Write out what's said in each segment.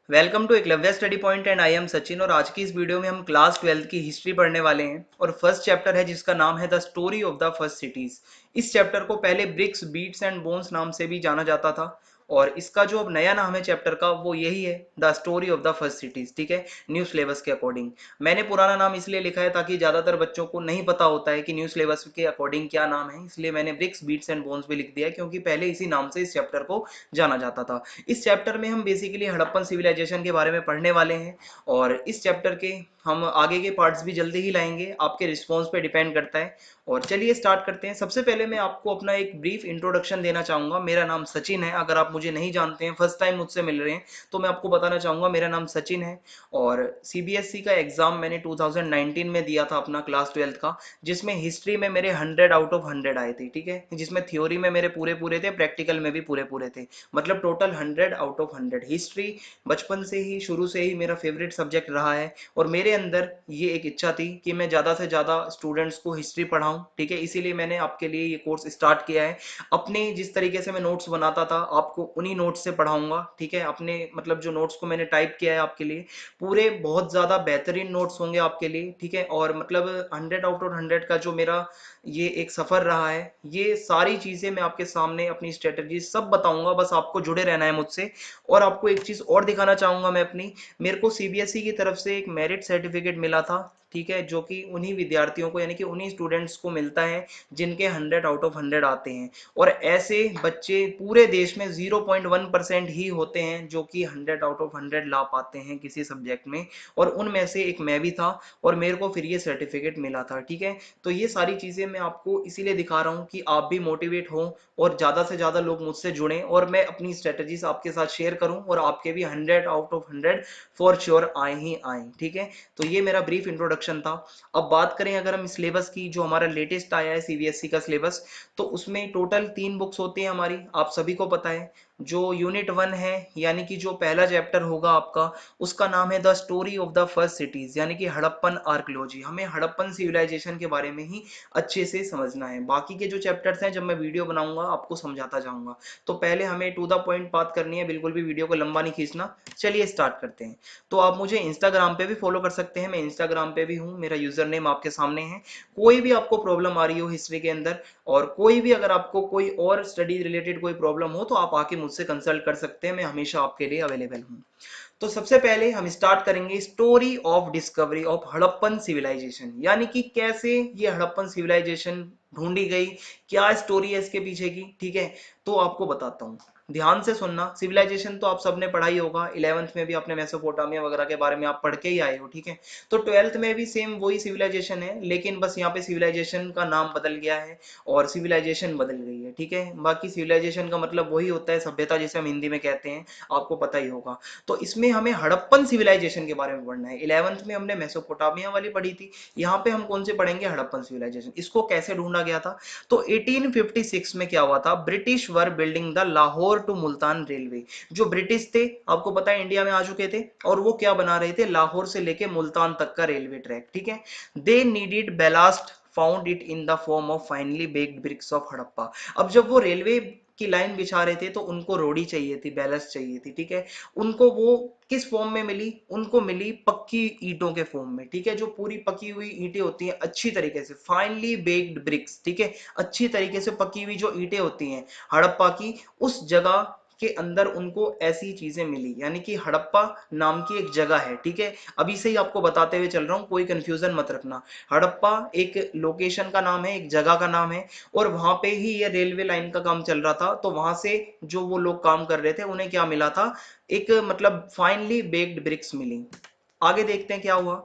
Welcome to Eklavya study point and I am Sachin. और आज की इस वीडियो में हम क्लास 12 की हिस्ट्री पढ़ने वाले हैं और फर्स्ट चैप्टर है जिसका नाम है the story of the first cities. इस चैप्टर को पहले ब्रिक्स बीट्स एंड बोन्स नाम से भी जाना जाता था और इसका जो अब नया नाम है चैप्टर का वो यही है, the story of the first cities. ठीक है, न्यू सिलेबस के अकॉर्डिंग मैंने पुराना नाम इसलिए लिखा है ताकि ज्यादातर बच्चों को नहीं पता होता है कि न्यू सिलेबस के अकॉर्डिंग क्या नाम है, इसलिए मैंने ब्रिक्स बीट्स एंड बोन्स भी लिख दिया है क्योंकि पहले इसी नाम से इस चैप्टर को जाना जाता था। इस चैप्टर में हम बेसिकली हड़प्पन सिविलाइजेशन के बारे में पढ़ने वाले हैं और इस चैप्टर के हम आगे के पार्ट्स भी जल्दी ही लाएंगे, आपके रिस्पॉन्स पे डिपेंड करता है। और चलिए स्टार्ट करते हैं। सबसे पहले मैं आपको अपना एक ब्रीफ इंट्रोडक्शन देना चाहूंगा। मेरा नाम सचिन है। अगर आप मुझे नहीं जानते हैं, फर्स्ट टाइम मुझसे मिल रहे हैं, तो मैं आपको बताना चाहूंगा मेरा नाम सचिन है। और सीबीएसई का एग्जाम मैंने 2019 में दिया था अपना क्लास 12 का, जिसमें हिस्ट्री में मेरे 100 आउट ऑफ 100 आए थे। ठीक है, जिसमें थ्योरी में मेरे पूरे पूरे थे, प्रैक्टिकल में भी पूरे पूरे थे, मतलब टोटल 100 आउट ऑफ 100। हिस्ट्री बचपन से ही, शुरू से ही मेरा फेवरेट सब्जेक्ट रहा है और मेरे अंदर ये एक इच्छा थी कि मैं ज़्यादा से ज़्यादा स्टूडेंट्स को हिस्ट्री पढ़ाऊँ। ठीक है, इसीलिए मैंने आपके लिए ये कोर्स स्टार्ट किया है। अपने जिस तरीके से मैं नोट्स बनाता था आपको उन्हीं नोट्स से पढ़ाऊंगा। ठीक है, अपने मतलब जो नोट्स को मैंने टाइप किया है आपके लिए, पूरे बहुत ज़्यादा बेहतरीन नोट्स होंगे आपके लिए। ठीक है, और मतलब 100 आउट ऑफ 100 का जो मेरा ये एक सफ़र रहा है, ये सारी चीज़ें मैं आपके सामने अपनी स्ट्रेटजी सब बताऊंगा। बस आपको जुड़े रहना है मुझसे। और आपको एक चीज़ और दिखाना चाहूंगा मैं अपनी, मेरे को सीबीएसई की तरफ से एक मेरिट सर्टिफिकेट मिला था। ठीक है, जो कि उन्हीं विद्यार्थियों को यानी कि उन्हीं स्टूडेंट्स को मिलता है जिनके 100 आउट ऑफ 100 आते हैं। और ऐसे बच्चे पूरे देश में 0.1% ही होते हैं जो कि 100 आउट ऑफ 100 ला पाते हैं किसी सब्जेक्ट में, और उनमें से एक मैं भी था और मेरे को फिर ये सर्टिफिकेट मिला था। ठीक है, तो ये सारी चीज़ें मैं आपको इसीलिए दिखा रहा हूँ कि आप भी मोटिवेट हो और ज़्यादा से ज़्यादा लोग मुझसे जुड़ें और मैं अपनी स्ट्रेटजीज आपके साथ शेयर करूं और आपके भी 100 आउट ऑफ 100 फॉर श्योर आए ही आए। ठीक है, तो ये मेरा ब्रीफ इंट्रोडक्शन था। अब बात करें अगर हम सिलेबस की, जो हमारा लेटेस्ट आया है सीबीएसई का सिलेबस, तो उसमें टोटल 3 बुक्स होती हैं हमारी, आप सभी को पता है। जो यूनिट 1 है, यानी कि जो पहला चैप्टर होगा आपका, उसका नाम है the story of the first cities, यानी कि हड़प्पन आर्कियोलॉजी। हमें हड़प्पन सिविलाइजेशन के बारे में ही अच्छे से समझना है। बाकी के जो चैप्टर्स हैं जब मैं वीडियो बनाऊंगा आपको समझाता जाऊंगा। तो पहले हमें टू द पॉइंट बात करनी है, बिल्कुल भी वीडियो को लंबा नहीं खींचना। चलिए स्टार्ट करते हैं। तो आप मुझे इंस्टाग्राम पे भी फॉलो कर सकते हैं, मैं इंस्टाग्राम पे भी हूँ, मेरा यूजर नेम आपके सामने है। कोई भी आपको प्रॉब्लम आ रही हो हिस्ट्री के अंदर, और कोई भी अगर आपको कोई और स्टडी रिलेटेड कोई प्रॉब्लम हो, तो आप आके मुझसे कंसल्ट कर सकते हैं, मैं हमेशा आपके लिए अवेलेबल हूँ। तो सबसे पहले हम स्टार्ट करेंगे story of discovery of Harappan civilisation, यानी कि कैसे ये हड़प्पन सिविलाइजेशन ढूंढी गई, क्या स्टोरी है इसके पीछे की। ठीक है, तो आपको बताता हूँ, ध्यान से सुनना। सिविलाइजेशन तो आप सबने पढ़ा ही होगा, 11th में भी आपने मेसोपोटामिया वगैरह के बारे में आप पढ़ के ही आए हो। ठीक है, तो 12th में भी सेम वही सिविलाइजेशन है, लेकिन बस यहाँ पे सिविलाइजेशन का नाम बदल गया है और सिविलाइजेशन बदल गई है। ठीक है, बाकी सिविलाइजेशन का मतलब वही होता है, सभ्यता जिसे हम हिंदी में कहते हैं, आपको पता ही होगा। तो इसमें हमें हड़प्पन सिविलाइजेशन के बारे में पढ़ना है। 11th में हमने मेसोपोटामिया वाली पढ़ी थी, यहाँ पे हम कौन से पढ़ेंगे, हड़प्पन सिविलाइजेशन। इसको कैसे ढूंढा गया था, तो 1856 में क्या हुआ था, British were building the Lahore to Multan railway. जो ब्रिटिश थे, आपको पता है, इंडिया में आ चुके थे और वो क्या बना रहे थे, लाहौर से लेके मुल्तान तक का रेलवे ट्रैक। ठीक है, they needed ballast, found it in the form of finally baked bricks of Harappa. अब जब वो रेलवे की लाइन बिछा रहे थे तो उनको रोड़ी चाहिए थी, बैलेंस चाहिए थी। ठीक है, उनको वो किस फॉर्म में मिली, उनको मिली पक्की ईंटों के फॉर्म में। ठीक है, जो पूरी पकी हुई ईंटें होती हैं अच्छी तरीके से, फाइनली बेक्ड ब्रिक्स। ठीक है, अच्छी तरीके से पकी हुई जो ईंटें होती हैं हड़प्पा की, उस जगह के अंदर उनको ऐसी चीजें मिली, यानी कि हड़प्पा नाम की एक जगह है। ठीक है, अभी से ही आपको बताते हुए चल रहा हूं, कोई कंफ्यूजन मत रखना। हड़प्पा एक लोकेशन का नाम है, एक जगह का नाम है, और वहां पे ही ये रेलवे लाइन का काम चल रहा था। तो वहां से जो वो लोग काम कर रहे थे उन्हें क्या मिला था, एक मतलब फाइनली बेक्ड ब्रिक्स मिली। आगे देखते हैं क्या हुआ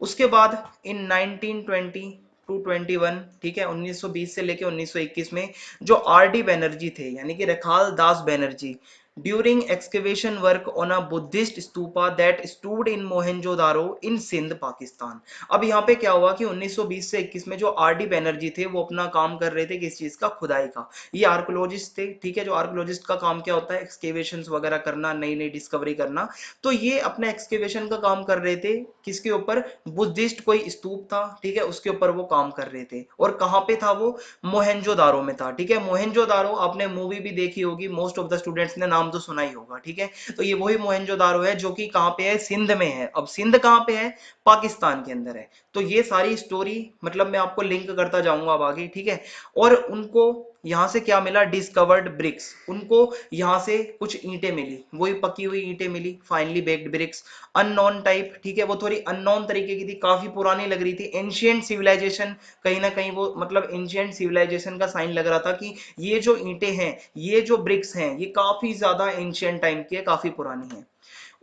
उसके बाद। इन 1920 टू 21, ठीक है, 1920 से लेके 1921 में जो आर डी बैनर्जी थे, यानी कि Rakhal Das Banerjee, during excavation work on a Buddhist stupa that stood in Mohenjodaro in Sindh Pakistan. अब यहाँ पे क्या हुआ कि 1920 से 21 में जो आर डी बैनर्जी थे वो अपना काम कर रहे थे किस चीज का, खुदाई का। ये आर्कोलॉजिस्ट थे। ठीक है, जो आर्कोलॉजिस्ट का काम क्या होता है, एक्सकेवेशन वगैरह करना, नई नई डिस्कवरी करना। तो ये अपना एक्सकेवेशन का काम कर रहे थे किसके ऊपर, बुद्धिस्ट कोई स्तूप था। ठीक है, उसके ऊपर वो काम कर रहे थे। और कहां पे था वो, मोहनजोदारो में था। ठीक है, मोहनजोदारो आपने मूवी भी देखी होगी, मोस्ट ऑफ द स्टूडेंट्स ने नाम नाम तो सुना ही होगा, ठीक है। तो ये वही मोहनजोदारो है जो कि कहाँ पे है, सिंध में है। अब सिंध कहाँ पे है, पाकिस्तान के अंदर है। तो ये सारी स्टोरी मतलब मैं आपको लिंक करता जाऊंगा अब आगे, ठीक है। और उनको यहाँ से क्या मिला, डिस्कवर्ड ब्रिक्स, उनको यहाँ से कुछ ईंटें मिली, वही पकी हुई ईंटें मिली, finally baked bricks, unknown type, ठीक है। वो थोड़ी अननोन तरीके की थी, काफी पुरानी लग रही थी, एंशियंट सिविलाइजेशन, कहीं ना कहीं वो मतलब एंशियंट सिविलाइजेशन का साइन लग रहा था कि ये जो ईंटें हैं, ये जो ब्रिक्स हैं, ये काफी ज्यादा एंशियंट टाइम की है, काफी पुरानी है।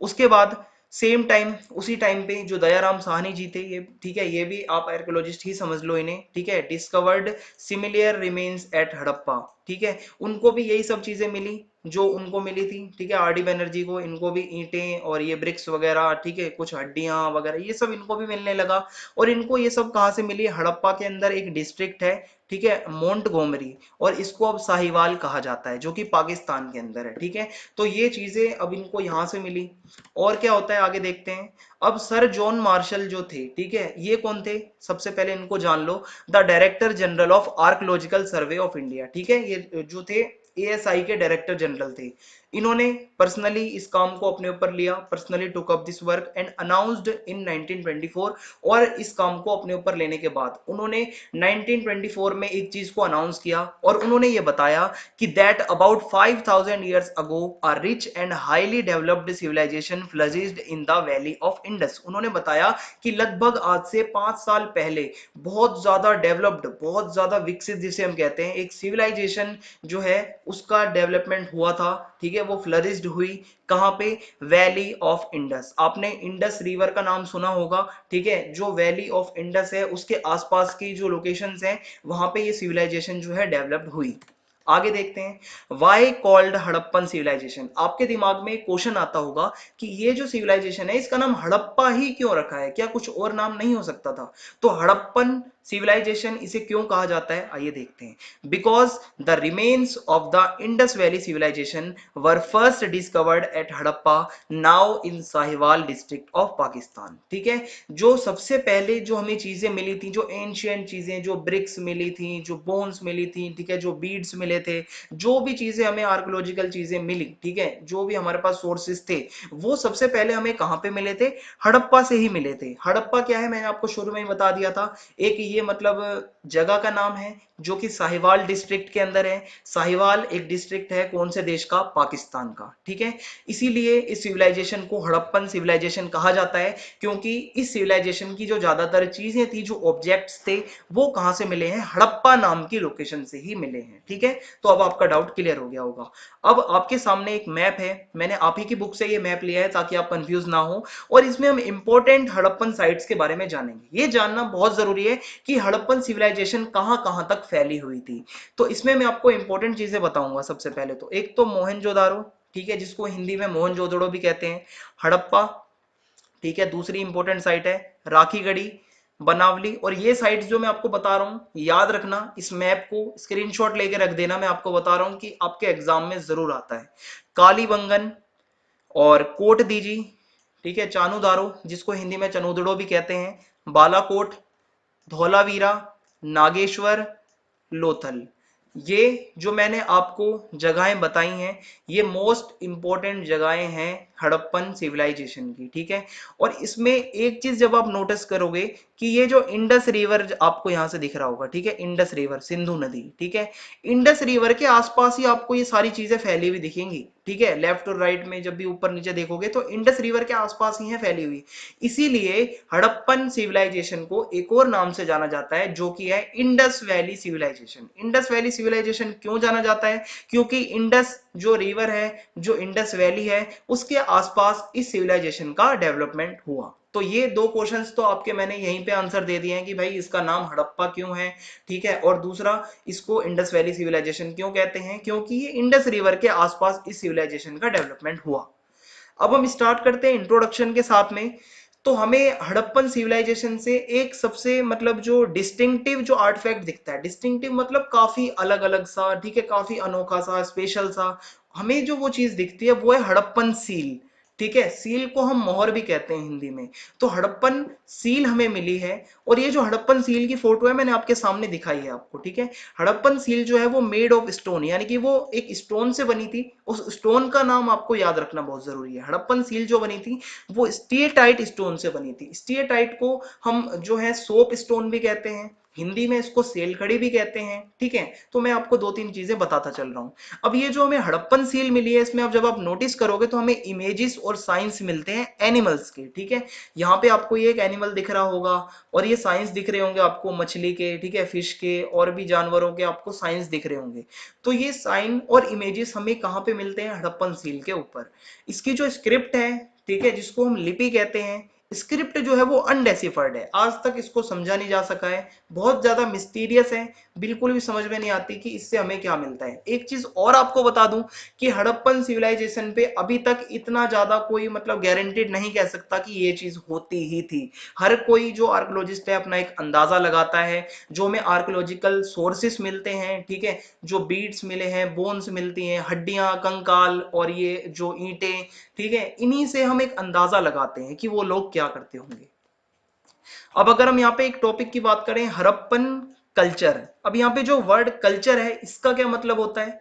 उसके बाद सेम टाइम, उसी टाइम पे जो दयाराम साहनी जी थे, ये ठीक है, ये भी आप आर्कियोलॉजिस्ट ही समझ लो इन्हें, ठीक है, discovered similar remains at Harappa, ठीक है। उनको भी यही सब चीजें मिली जो उनको मिली थी, ठीक है, आर डी बनर्जी को, इनको भी ईंटें और ये ब्रिक्स वगैरह, ठीक है, कुछ हड्डियां वगैरह, ये सब इनको भी मिलने लगा। और इनको ये सब कहाँ से मिली, हड़प्पा के अंदर एक डिस्ट्रिक्ट है, ठीक है, मोंटगोमरी, और इसको अब साहिवाल कहा जाता है, जो कि पाकिस्तान के अंदर है, ठीक है। तो ये चीजें अब इनको यहां से मिली। और क्या होता है आगे देखते हैं। अब सर जॉन मार्शल जो थे, ठीक है, ये कौन थे, सबसे पहले इनको जान लो, the director general of archaeological survey of India, ठीक है, ये जो थे एएसआई के डायरेक्टर जनरल थे। इन्होंने पर्सनली इस काम को अपने ऊपर लिया, personally took up this work and announced in 1924। और इस काम को अपने ऊपर लेने के बाद उन्होंने 1924 में एक चीज को अनाउंस किया, और उन्होंने ये बताया कि that about 5000 years ago a rich and highly developed civilization flourished in the valley of Indus। उन्होंने बताया कि लगभग आज से 5 साल पहले बहुत ज्यादा डेवलप्ड, बहुत ज्यादा विकसित जिसे हम कहते हैं, एक सिविलाइजेशन जो है उसका डेवलपमेंट हुआ था, ठीक है, वो फ्लरिश्ड हुई। कहां पे, वैली ऑफ इंडस। आपने इंडस रिवर का नाम सुना होगा, ठीक है, जो वैली ऑफ इंडस है उसके आसपास की जो लोकेशंस हैं, वहां पे ये सिविलाइजेशन जो है डेवलप्ड हुई। आगे देखते हैं, वाई कॉल्ड हड़प्पन सिविलाइजेशन। आपके दिमाग में एक क्वेश्चन आता होगा कि ये जो सिविलाइजेशन है इसका नाम हड़प्पा ही क्यों रखा है, क्या कुछ और नाम नहीं हो सकता था। तो हड़प्पन सिविलाइजेशन इसे क्यों कहा जाता है, आइए देखते हैं। Because the remains of the Indus valley civilisation were first discovered at Harappa, now in Sahiwal district of Pakistan, ठीक है। जो सबसे पहले जो हमें चीजें मिली थी, जो एंशियंट चीजें, जो ब्रिक्स मिली थी, जो बोन्स मिली थी, ठीक है, जो बीड्स मिले थे, जो भी चीजें हमें आर्कोलॉजिकल चीजें मिली, ठीक है, जो भी हमारे पास सोर्सेस थे, वो सबसे पहले हमें कहां पे मिले थे, हड़प्पा से ही मिले थे। हड़प्पा क्या है, मैंने आपको शुरू में ही बता दिया था, एक ये मतलब जगह का नाम है जो कि साहिवाल डिस्ट्रिक्ट के अंदर है। साहिवाल एक डिस्ट्रिक्ट है कौन से देश का, पाकिस्तान का, ठीक है। इसीलिए इस सिविलाइजेशन को हड़प्पन सिविलाइजेशन कहा जाता है, क्योंकि इस सिविलाइजेशन की जो ज्यादातर चीजें थी, जो ऑब्जेक्ट्स थे, वो कहां से मिले हैं, हड़प्पा नाम की लोकेशन से ही मिले हैं, ठीक है। तो अब आपका डाउट क्लियर हो गया होगा। अब आपके सामने एक मैप है, मैंने आप ही की बुक से ये मैप लिया है ताकि आप कंफ्यूज ना हो, और इसमें हम इंपॉर्टेंट हड़प्पन साइट्स के बारे में जानेंगे। ये जानना बहुत जरूरी है कि हड़प्पन सिविलाइजेशन कहां कहां तक फैली हुई थी। तो इसमें मैं आपको इंपॉर्टेंट चीजें बताऊंगा। सबसे पहले तो एक तो मोहनजोदारो, ठीक है, जिसको हिंदी में मोहनजोदड़ो भी कहते हैं, हड़प्पा, ठीक है। दूसरी इंपॉर्टेंट साइट है राखीगढ़ी, बनावली। और ये साइट्स जो मैं आपको बता रहा हूं, याद रखना, इस मैप को स्क्रीनशॉट लेके रख देना, मैं आपको बता रहा हूं कि आपके एग्जाम में जरूर आता है। कालीबंगन और कोट दीजी, ठीक है, चानूदारो जिसको हिंदी में चनूदड़ो भी कहते हैं, बालाकोट, धौलावीरा, नागेश्वर, लोथल। ये जो मैंने आपको जगहें बताई हैं, ये मोस्ट इंपॉर्टेंट जगहें हैं हड़प्पन सिविलाइजेशन की, ठीक है। और इसमें एक चीज जब आप नोटिस करोगे कि ये जो इंडस रिवर आपको यहां से दिख रहा होगा, ठीक है, इंडस रिवर, सिंधु नदी, ठीक है, इंडस रिवर के आसपास ही आपको ये सारी चीजें फैली हुई दिखेंगी, ठीक है। लेफ्ट और राइट में जब भी ऊपर नीचे देखोगे तो इंडस रिवर के आसपास ही है फैली हुई। इसीलिए हड़प्पन सिविलाइजेशन को एक और नाम से जाना जाता है, जो कि है Indus valley civilisation. Indus valley civilisation क्यों जाना जाता है, क्योंकि इंडस जो रिवर है, जो इंडस वैली है, उसके आसपास इस सिविलाइजेशन का डेवलपमेंट हुआ। तो ये दो क्वेश्चंस तो आपके मैंने यहीं पे आंसर दे दिए हैं कि भाई इसका नाम हड़प्पा क्यों है, ठीक है, और दूसरा इसको इंडस वैली सिविलाइजेशन क्यों कहते हैं, क्योंकि ये इंडस रिवर के आसपास इस सिविलाइजेशन का डेवलपमेंट हुआ। अब हम स्टार्ट करते हैं इंट्रोडक्शन के साथ में। तो हमें हड़प्पन सिविलाइजेशन से एक सबसे मतलब जो डिस्टिंक्टिव जो आर्टिफैक्ट दिखता है, डिस्टिंक्टिव मतलब काफी अलग अलग सा, ठीक है, काफी अनोखा सा, स्पेशल सा, हमें जो वो चीज दिखती है वो है हड़प्पन सील, ठीक है। सील को हम मोहर भी कहते हैं हिंदी में। तो हड़प्पन सील हमें मिली है, और ये जो हड़प्पन सील की फोटो है मैंने आपके सामने दिखाई है आपको, ठीक है। हड़प्पन सील जो है वो मेड ऑफ स्टोन, यानी कि वो एक स्टोन से बनी थी, उस स्टोन का नाम आपको याद रखना बहुत जरूरी है। हड़प्पन सील जो बनी थी वो स्टीएटाइट स्टोन से बनी थी। स्टीएटाइट को हम जो है सोप स्टोन भी कहते हैं, हिंदी में इसको सेलखड़ी भी कहते हैं, ठीक है। तो मैं आपको दो तीन चीजें बताता चल रहा हूं। अब ये जो हमें हड़प्पन सील मिली है, इसमें अब जब आप नोटिस करोगे तो हमें इमेजेस और साइंस मिलते हैं एनिमल्स के, ठीक है। यहाँ पे आपको ये एक एनिमल दिख रहा होगा और ये साइंस दिख रहे होंगे आपको मछली के, ठीक है, फिश के और भी जानवरों के आपको साइंस दिख रहे होंगे। तो ये साइन और इमेजेस हमें कहाँ पे मिलते हैं? हड़प्पन सील के ऊपर। इसकी जो स्क्रिप्ट है, ठीक है, जिसको हम लिपि कहते हैं, स्क्रिप्ट जो है वो अनडेसिफर्ड है, आज तक इसको समझा नहीं जा सका है, बहुत ज्यादा मिस्टीरियस है, बिल्कुल भी समझ में नहीं आती कि इससे हमें क्या मिलता है। एक चीज और आपको बता दूं कि हड़प्पन सिविलाइजेशन पे अभी तक इतना ज्यादा कोई मतलब गारंटेड नहीं कह सकता कि ये चीज होती ही थी। हर कोई जो आर्कोलॉजिस्ट है अपना एक अंदाजा लगाता है, जो हमें आर्कोलॉजिकल सोर्सेस मिलते हैं, ठीक है, जो बीड्स मिले हैं, बोन्स मिलती हैं, हड्डियां, कंकाल और ये जो ईंटें, ठीक है, इन्हीं से हम एक अंदाजा लगाते हैं कि वो लोग क्या करते होंगे। अब अगर हम यहाँ पे एक टॉपिक की बात करें, हड़प्पन कल्चर। अब यहाँ पे जो वर्ड कल्चर है इसका क्या मतलब होता है?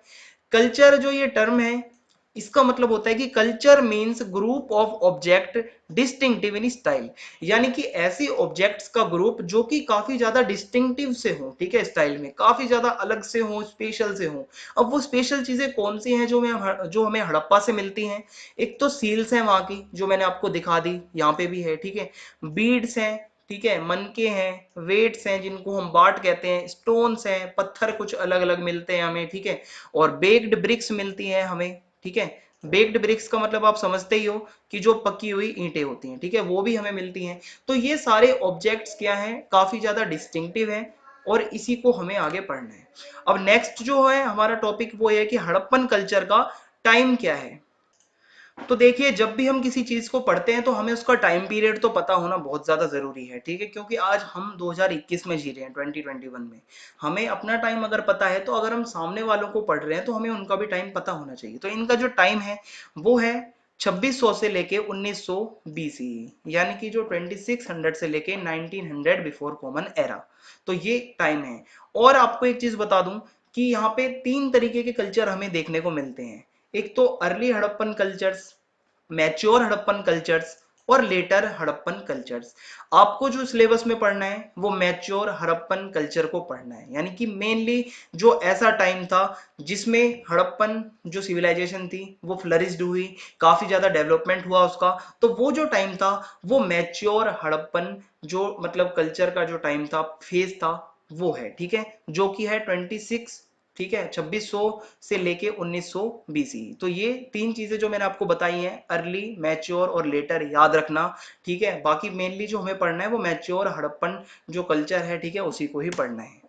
कल्चर जो ये टर्म है इसका मतलब होता है कि culture means group of object distinctive in style, यानी कि ऐसी ऑब्जेक्ट्स का ग्रुप जो कि काफी ज्यादा डिस्टिंक्टिव से हो, ठीक है, स्टाइल में काफी ज्यादा अलग से हो, स्पेशल से हो। अब वो स्पेशल चीजें कौन सी हैं जो हमें हड़प्पा से मिलती हैं? एक तो सील्स हैं वहां की, जो मैंने आपको दिखा दी, यहाँ पे भी है, ठीक है। बीड्स हैं, ठीक है, मनके हैं, वेट्स हैं जिनको हम बाट कहते हैं, स्टोन्स हैं, पत्थर कुछ अलग अलग मिलते हैं हमें, ठीक है, और बेक्ड ब्रिक्स मिलती हैं हमें, ठीक है। बेक्ड ब्रिक्स का मतलब आप समझते ही हो कि जो पकी हुई ईंटें होती हैं, ठीक है, वो भी हमें मिलती हैं। तो ये सारे ऑब्जेक्ट्स क्या हैं? काफी ज्यादा डिस्टिंक्टिव हैं और इसी को हमें आगे पढ़ना है। अब नेक्स्ट जो है हमारा टॉपिक वो है कि हड़प्पन कल्चर का टाइम क्या है। तो देखिए, जब भी हम किसी चीज को पढ़ते हैं तो हमें उसका टाइम पीरियड तो पता होना बहुत ज्यादा जरूरी है, ठीक है, क्योंकि आज हम 2021 में जी रहे हैं, 2021 में। हमें अपना टाइम अगर पता है तो अगर हम सामने वालों को पढ़ रहे हैं तो हमें उनका भी टाइम पता होना चाहिए। तो इनका जो टाइम है वो है 2600 से लेके 1900 बीसी, यानी कि जो 2600 से लेके 1900 बिफोर कॉमन एरा। तो ये टाइम है। और आपको एक चीज बता दूं कि यहाँ पे तीन तरीके के कल्चर हमें देखने को मिलते हैं। एक तो early Harappan cultures, mature Harappan cultures और लेटर हड़प्पन कल्चर्स। आपको जो सिलेबस में पढ़ना है वो मैच्योर हड़प्पन कल्चर को पढ़ना है, यानी कि मेनली जो ऐसा टाइम था जिसमें हड़प्पन जो सिविलाइजेशन थी वो फ्लरिश्ड हुई, काफी ज्यादा डेवलपमेंट हुआ उसका। तो वो जो टाइम था वो मैच्योर हड़प्पन जो मतलब कल्चर का जो टाइम था, फेज था, वो है, ठीक है, जो कि है 26, ठीक है, 2600 से लेके 1900 बीसी। तो ये तीन चीजें जो मैंने आपको बताई हैं, अर्ली, मैच्योर और लेटर, याद रखना, ठीक है। बाकी मेनली जो हमें पढ़ना है वो मैच्योर हड़प्पन जो कल्चर है, ठीक है, उसी को ही पढ़ना है।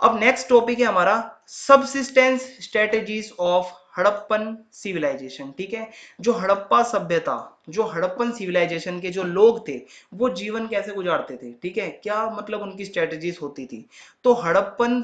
अब नेक्स्ट टॉपिक है हमारा subsistence strategies of Harappan civilisation, ठीक है। जो हड़प्पा सभ्यता, जो हड़प्पन सिविलाइजेशन के जो लोग थे वो जीवन कैसे गुजारते थे, ठीक है, क्या मतलब उनकी स्ट्रेटेजीज होती थी। तो Harappan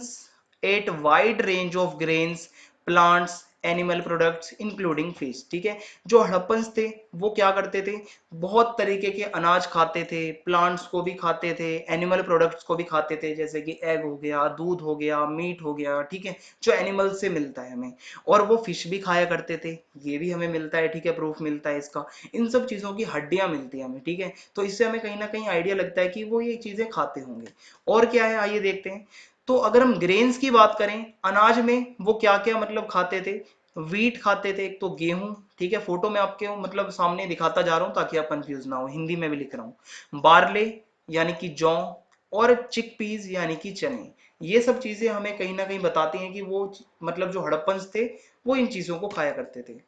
ate wide range of grains, plants, animal products including fish, ठीक है। जो हड़प्पन्स थे वो क्या करते थे? बहुत तरीके के अनाज खाते थे, प्लांट्स को भी खाते थे, एनिमल प्रोडक्ट्स को भी खाते थे, जैसे कि एग हो गया, दूध हो गया, मीट हो गया, ठीक है, जो एनिमल से मिलता है हमें। और वो फिश भी खाया करते थे, ये भी हमें मिलता है, ठीक है, प्रूफ मिलता है इसका। इन सब चीजों की हड्डियां मिलती है हमें, ठीक है। तो इससे हमें कहीं ना कहीं आइडिया लगता है कि वो ये चीजें खाते होंगे। और क्या है, आइए देखते हैं। तो अगर हम ग्रेन्स की बात करें, अनाज में वो क्या क्या मतलब खाते थे? वीट खाते थे, एक तो गेहूं, ठीक है, फोटो में आपके मतलब सामने दिखाता जा रहा हूं ताकि आप कंफ्यूज ना हो, हिंदी में भी लिख रहा हूं। बार्ले यानी कि जौ, और चिकपीस यानी कि चने। ये सब चीजें हमें कहीं ना कहीं बताती हैं कि वो मतलब जो हड़प्पन्स थे वो इन चीजों को खाया करते थे।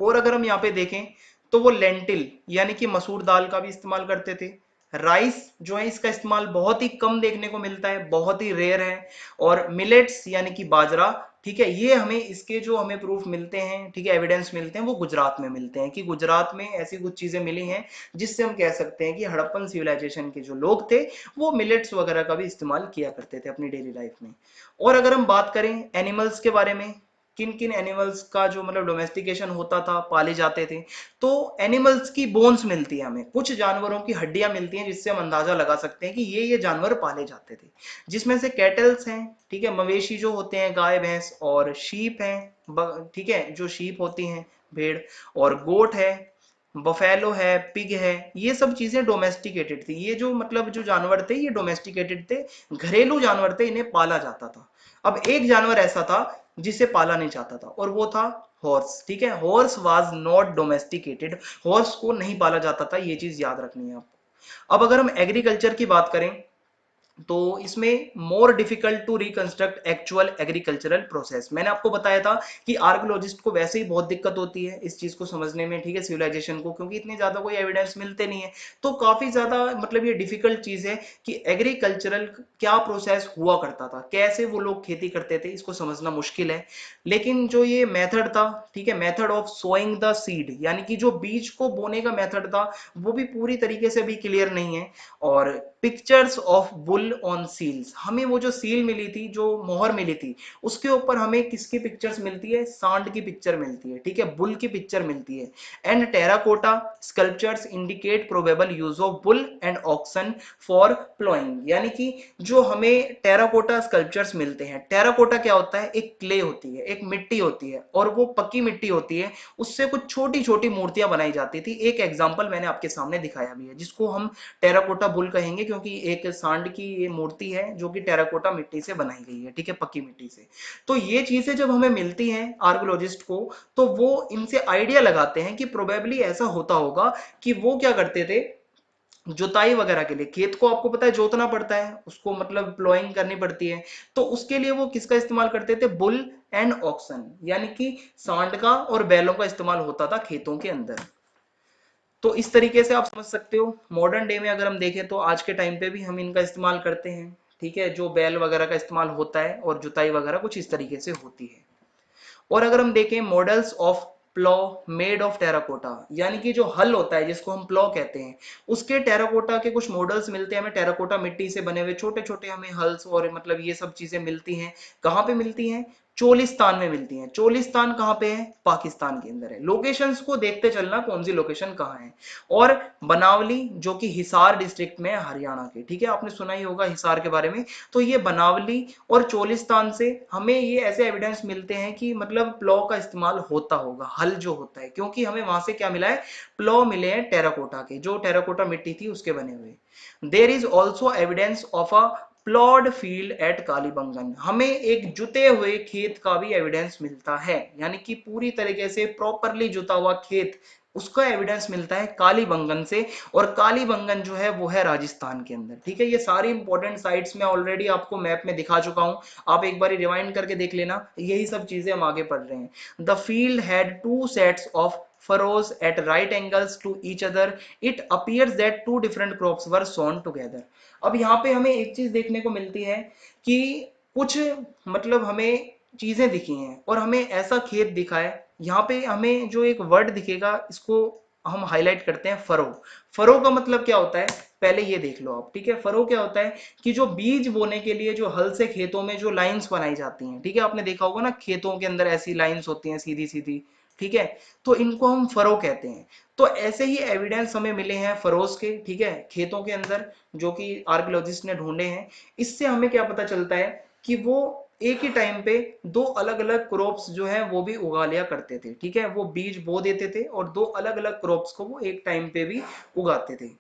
और अगर हम यहाँ पे देखें तो वो लेंटिल यानी कि मसूर दाल का भी इस्तेमाल करते थे। राइस जो है इसका इस्तेमाल बहुत ही कम देखने को मिलता है, बहुत ही रेयर है। और मिलेट्स यानी कि बाजरा, ठीक है, ये हमें इसके जो हमें प्रूफ मिलते हैं, ठीक है, एविडेंस मिलते हैं, वो गुजरात में मिलते हैं कि गुजरात में ऐसी कुछ चीजें मिली हैं जिससे हम कह सकते हैं कि हड़प्पन सिविलाइजेशन के जो लोग थे वो मिलेट्स वगैरह का भी इस्तेमाल किया करते थे अपनी डेली लाइफ में। और अगर हम बात करें एनिमल्स के बारे में, किन किन एनिमल्स का जो मतलब डोमेस्टिकेशन होता था, पाले जाते थे, तो एनिमल्स की बोन्स मिलती है हमें, कुछ जानवरों की हड्डियां मिलती हैं जिससे हम अंदाजा लगा सकते हैं कि ये जानवर पाले जाते थे। जिसमें से कैटल्स हैं, ठीक है, मवेशी जो होते हैं, गाय भैंस, और शीप हैं, ठीक है, जो शीप होती हैं, भेड़, और गोट है, बफेलो है, पिग है, ये सब चीजें डोमेस्टिकेटेड थी। ये जो मतलब जो जानवर थे ये डोमेस्टिकेटेड थे, घरेलू जानवर थे, इन्हें पाला जाता था। अब एक जानवर ऐसा था जिसे पाला नहीं जाता था, और वो था हॉर्स। ठीक है, horse was not domesticated, horse को नहीं पाला जाता था, ये चीज याद रखनी है आपको। अब अगर हम एग्रीकल्चर की बात करें तो इसमें more difficult to reconstruct actual agricultural process. मैंने आपको बताया था कि आर्कियोलॉजिस्ट को वैसे ही बहुत दिक्कत होती है इस चीज को समझने में, ठीक है, सिविलाइजेशन को, क्योंकि इतने ज्यादा कोई एविडेंस मिलते नहीं है। तो काफी ज्यादा मतलब ये डिफिकल्ट चीज है कि एग्रीकल्चरल क्या प्रोसेस हुआ करता था, कैसे वो लोग खेती करते थे, इसको समझना मुश्किल है। लेकिन जो ये मेथड था, ठीक है, method of sowing the seed, यानी कि जो बीज को बोने का मेथड था, वो भी पूरी तरीके से अभी क्लियर नहीं है। और pictures of bull on seals, हमें वो जो सील मिली थी, जो मोहर मिली थी, उसके ऊपर हमें किसकी पिक्चर्स मिलती है, सांड की पिक्चर मिलती है, ठीक है, बुल की पिक्चर मिलती है। And terracotta sculptures indicate probable use of bull and oxen for ploughing, यानी कि जो हमें टेराकोटा स्कल्पचर्स मिलते हैं, टेराकोटा क्या होता है, एक क्ले होती है, एक मिट्टी होती है, और वो पक्की मिट्टी होती है, उससे कुछ छोटी छोटी मूर्तियां बनाई जाती थी। एक एग्जाम्पल मैंने आपके सामने दिखाया भी है, जिसको हम टेराकोटा बुल कहेंगे, क्योंकि एक सांड की ये मूर्ति है जो कि टेराकोटा मिट्टी से बनाई गई है, ठीक है, पक्की मिट्टी से। तो ये चीजें जब हमें मिलती हैं आर्कियोलॉजिस्ट को, तो वो इनसे आइडिया लगाते हैं कि प्रोबेबली ऐसा होता होगा कि वो क्या करते थे, जुताई वगैरह के लिए, खेत को आपको पता है जोतना पड़ता है, उसको मतलब प्लॉइंग करनी पड़ती है, तो उसके लिए वो किसका इस्तेमाल करते थे, बुल एंड ऑक्सन, यानी कि सांड का और बैलों का इस्तेमाल होता था खेतों के अंदर। तो इस तरीके से आप समझ सकते हो। मॉडर्न डे में अगर हम देखें तो आज के टाइम पे भी हम इनका इस्तेमाल करते हैं, ठीक है, जो बैल वगैरह का इस्तेमाल होता है, और जुताई वगैरह कुछ इस तरीके से होती है। और अगर हम देखें models of plough made of terracotta, यानी कि जो हल होता है जिसको हम प्लॉ कहते हैं, उसके टेराकोटा के कुछ मॉडल्स मिलते हैं हमें, टेराकोटा मिट्टी से बने हुए छोटे छोटे हमें हल्स और मतलब ये सब चीजें मिलती हैं। कहाँ पे मिलती हैं, चोलिस्तान में मिलती हैं। चोलिस्तान कहाँ पे है, पाकिस्तान के अंदर है। लोकेशंस को देखते चलना कौन सी लोकेशन कहाँ है। और बनावली जो कि हिसार डिस्ट्रिक्ट में है, हरियाणा के, ठीक है, आपने सुना ही होगा हिसार के बारे में। तो ये बनावली और चोलिस्तान से हमें ये ऐसे एविडेंस मिलते हैं कि मतलब प्लॉ का इस्तेमाल होता होगा, हल जो होता है, क्योंकि हमें वहां से क्या मिला है, प्लॉ मिले हैं टेराकोटा के, जो टेराकोटा मिट्टी थी उसके बने हुए। There is also evidence of a ploughed field at Kalibangan, हमें एक जुते हुए खेत का भी एविडेंस मिलता है, यानी कि पूरी तरीके से प्रॉपरली जुता हुआ खेत, उसका एविडेंस मिलता है कालीबंगन से। और कालीबंगन जो है वो है राजस्थान के अंदर, ठीक है। ये सारी इंपॉर्टेंट साइट्स में ऑलरेडी आपको मैप में दिखा चुका हूं, आप एक बार रिवाइंड करके देख लेना, यही सब चीजें हम आगे पढ़ रहे हैं। The field had two sets of furrows at right angles to each other. It appears that two different crops were sown together. अब यहाँ पे हमें एक चीज देखने को मिलती है कि कुछ मतलब हमें चीजें दिखी हैं, और हमें ऐसा खेत दिखा है। यहाँ पे हमें जो एक वर्ड दिखेगा, इसको हम हाईलाइट करते हैं, फरो। फरो का मतलब क्या होता है, पहले ये देख लो आप, ठीक है। फरो क्या होता है कि जो बीज बोने के लिए जो हल से खेतों में जो लाइंस बनाई जाती हैं, ठीक है, आपने देखा होगा ना, खेतों के अंदर ऐसी लाइंस होती हैं सीधी सीधी, ठीक है, तो इनको हम फरो कहते हैं। तो ऐसे ही एविडेंस हमें मिले हैं फरोज के, ठीक है, खेतों के अंदर, जो कि आर्कियोलॉजिस्ट ने ढूंढे हैं। इससे हमें क्या पता चलता है कि वो एक ही टाइम पे दो अलग अलग क्रॉप्स जो है वो भी उगा लिया करते थे, ठीक है, वो बीज बो देते थे और दो अलग अलग क्रॉप्स को वो एक टाइम पे भी उगाते थे।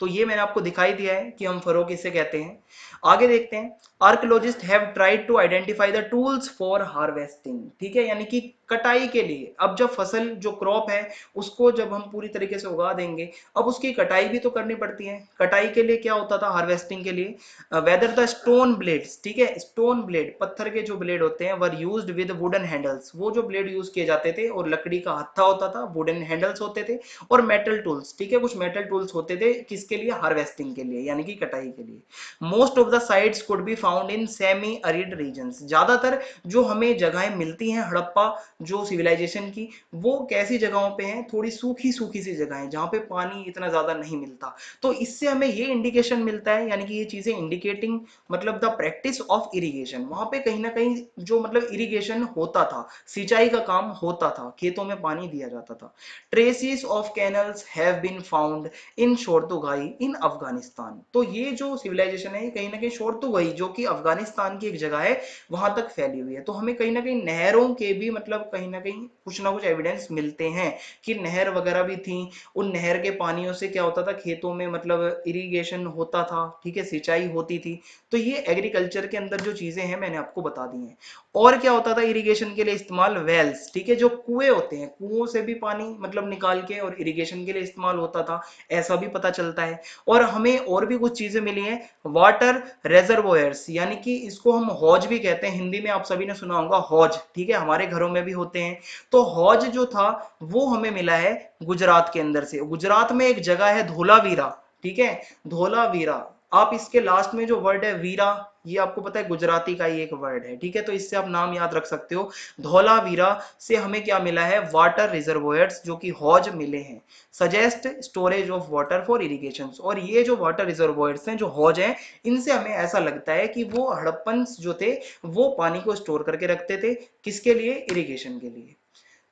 तो ये मैंने आपको दिखाई दिया है कि हम फरो किसे कहते हैं। आगे देखते हैं, archaeologist have tried to identify the tools for harvesting, ठीक है, यानी कि कटाई के लिए। अब जब फसल जो क्रॉप है उसको जब हम पूरी तरीके से उगा देंगे, अब उसकी कटाई भी तो करनी पड़ती है। कटाई के लिए क्या होता था हार्वेस्टिंग के लिए, वेदर द स्टोन ब्लेड्स, ठीक है, स्टोन ब्लेड, पत्थर के जो ब्लेड होते हैं, were used with wooden handles, वो जो ब्लेड यूज किए जाते थे, और लकड़ी का हत्था होता था, वुडन हैंडल्स होते थे, और मेटल टूल्स, ठीक है, कुछ मेटल टूल्स होते थे, किसके लिए, हार्वेस्टिंग के लिए, यानी कि कटाई के लिए। Most of the sites could be found in semi arid regions, ज्यादातर जो हमें जगहें मिलती हैं हड़प्पा जो सिविलाइजेशन की, वो कैसी जगहों पे हैं, थोड़ी सूखी सूखी सी जगहें जहां पे पानी इतना ज्यादा नहीं मिलता। तो इससे हमें ये इंडिकेशन मिलता है, यानी कि ये चीजें इंडिकेटिंग मतलब द प्रैक्टिस ऑफ इरिगेशन, वहां पे कहीं ना कहीं जो मतलब इरिगेशन होता था, सिंचाई का काम होता था, खेतों में पानी दिया जाता था। Traces of canals have been found in Shortughai in Afghanistan. तो ये जो सिविलाइजेशन है कहीं ना कहीं शोर तो वही जो कि अफगानिस्तान की एक जगह है वहां तक फैली हुई है। तो हमें कहीं ना कहीं नहरों के भी मतलब कहीं ना कुछ एविडेंस मिलते हैं कि नहर वगैरह भी थी। उन नहर के पानियों से क्या होता था, खेतों में मतलब इरिगेशन होता था, ठीक है, सिंचाई होती थी। तो ये एग्रीकल्चर के अंदर जो चीजें हैं मैंने आपको बता दी हैं। और क्या होता था इरिगेशन के लिए इस्तेमाल, वेल्स, ठीक है, जो कुएं होते हैं, कुओं से भी पानी मतलब निकाल के और इरिगेशन के लिए इस्तेमाल होता था, ऐसा भी पता चलता है। और हमें और भी कुछ चीजें मिली हैं, वाटर रेजर्वोयर्स, यानी कि इसको हम हौज भी कहते हैं, हिंदी में आप सभी ने सुना होगा हौज, ठीक है, हमारे घरों में भी होते हैं। तो हौज जो था वो हमें मिला है गुजरात के अंदर से। गुजरात में एक जगह है धोलावीरा, ठीक है, धोलावीरा। आप इसके लास्ट में जो वर्ड है वीरा, ये आपको पता है गुजराती का ही एक वर्ड है, ठीक है, तो इससे आप नाम याद रख सकते हो। धौलावीरा से हमें क्या मिला है, वाटर रिजर्वोयर्स जो कि हौज मिले हैं, suggest storage of water for irrigation. और ये जो वाटर रिजर्वोयर्स हैं, जो हौज हैं, इनसे हमें ऐसा लगता है कि वो हड़प्पन जो थे वो पानी को स्टोर करके रखते थे, किसके लिए, इरिगेशन के लिए।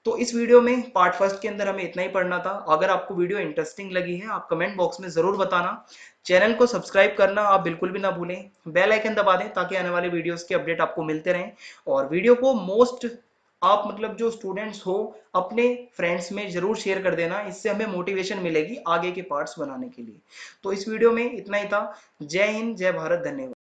तो इस वीडियो में पार्ट फर्स्ट के अंदर हमें इतना ही पढ़ना था। अगर आपको वीडियो इंटरेस्टिंग लगी है आप कमेंट बॉक्स में जरूर बताना। चैनल को सब्सक्राइब करना आप बिल्कुल भी ना भूलें, बेल आइकन दबा दें ताकि आने वाले वीडियोस के अपडेट आपको मिलते रहें। और वीडियो को मोस्ट आप मतलब जो स्टूडेंट्स हो अपने फ्रेंड्स में जरूर शेयर कर देना, इससे हमें मोटिवेशन मिलेगी आगे के पार्ट्स बनाने के लिए। तो इस वीडियो में इतना ही था। जय हिंद, जय भारत, धन्यवाद।